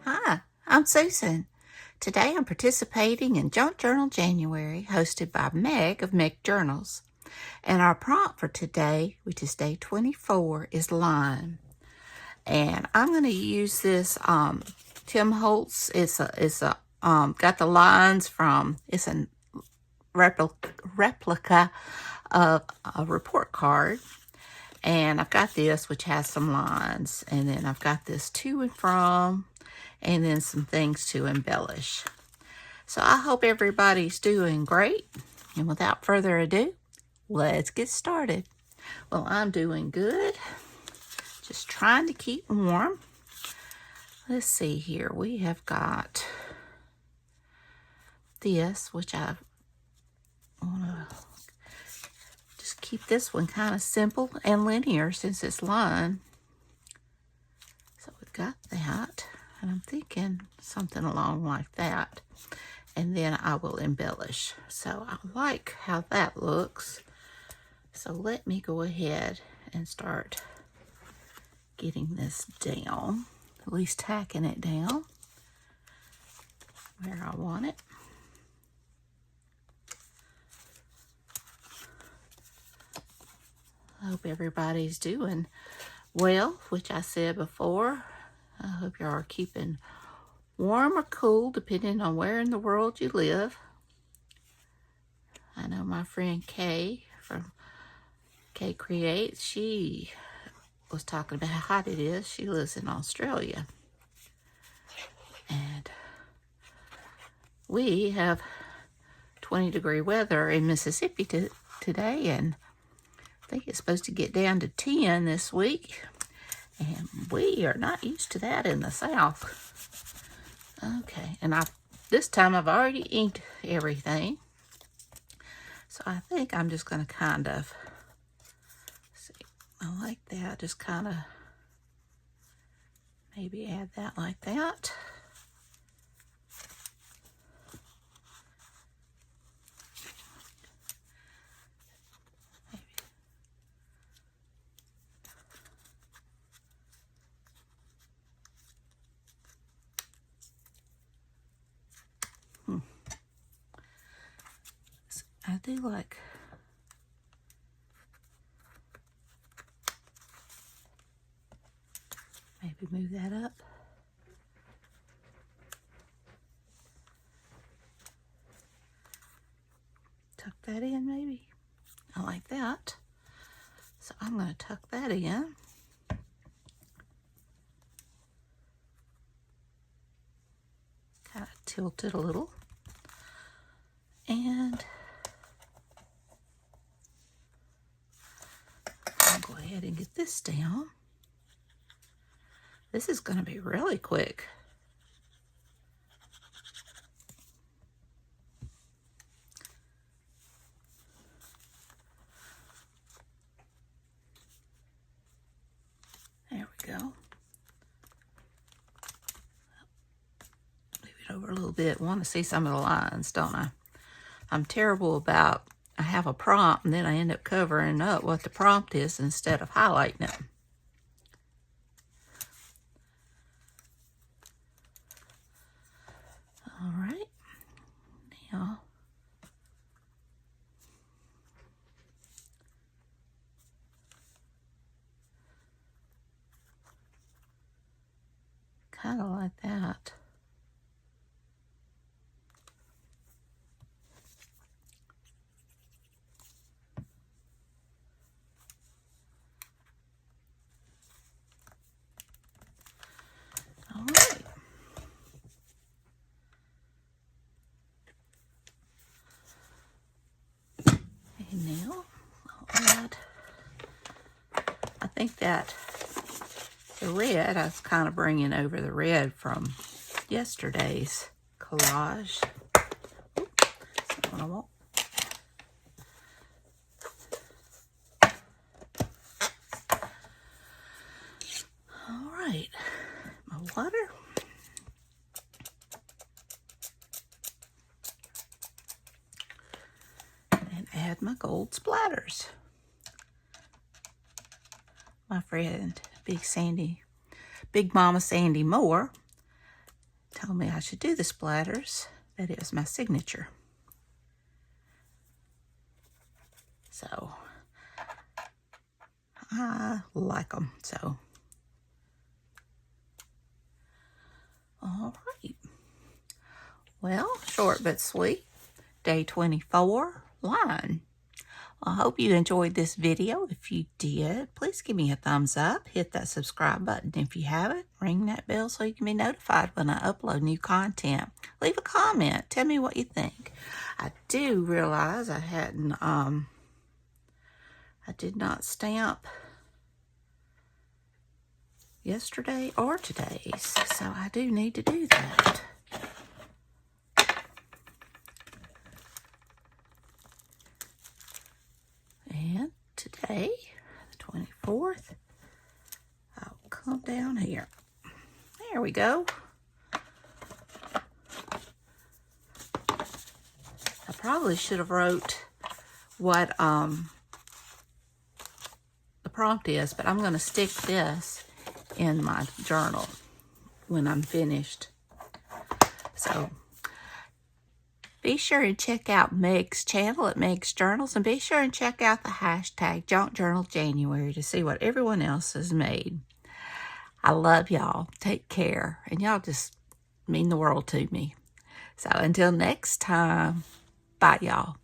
Hi, I'm Susan. Today I'm participating in Junk Journal January, hosted by Meg of Meg Journals. And our prompt for today, which is day 24, is lime. And I'm going to use this Tim Holtz. It's got the lines from, it's a replica of a report card. And I've got this, which has some lines. And then I've got this to and from, and then some things to embellish. So I hope everybody's doing great. And without further ado, let's get started. Well, I'm doing good. Just trying to keep warm. Let's see here. We have got this, which I want to just keep this one kind of simple and linear since it's line. So we've got that. And I'm thinking something along like that. And then I will embellish. So I like how that looks. So let me go ahead and start getting this down. At least tacking it down where I want it. I hope everybody's doing well, which I said before. I hope you are keeping warm or cool, depending on where in the world you live. I know my friend Kay from Kay Creates, she was talking about how hot it is. She lives in Australia. And we have 20-degree weather in Mississippi today, and I think it's supposed to get down to 10 this week. And we are not used to that in the South. Okay, and this time I've already inked everything. So I think I'm just going to kind of, see, I like that, just kind of maybe add that like that. I do like maybe move that up. Tuck that in maybe. I like that. So I'm going to tuck that in. Kind of tilt it a little. And I'll go ahead and get this down. This is going to be really quick. There we go. Move it over a little bit. Want to see some of the lines, don't I? I'm terrible about, I have a prompt and then I end up covering up what the prompt is instead of highlighting it. All right. Now, kind of like that. All right. And now I'll add, I think that the red, I was kind of bringing over the red from yesterday's collage. Oops, that's what I want. All right, my water. And add my gold splatters. My friend, Big Mama Sandy Moore, told me I should do the splatters. That is my signature. So I like them. So, all right. Well, short but sweet. Day 24, line. I hope you enjoyed this video. If you did, please give me a thumbs up. Hit that subscribe button if you haven't. Ring that bell so you can be notified when I upload new content. Leave a comment. Tell me what you think. I do realize I hadn't, I did not stamp yesterday or today's, so I do need to do that. And today, the 24th, I'll come down here. There we go. I probably should have wrote what the prompt is, but I'm going to stick this in my journal when I'm finished. So be sure and check out Meg's channel at Meg's Journals, and be sure and check out the hashtag Junk Journal January to see what everyone else has made. I love y'all. Take care. And y'all just mean the world to me. So until next time, bye y'all.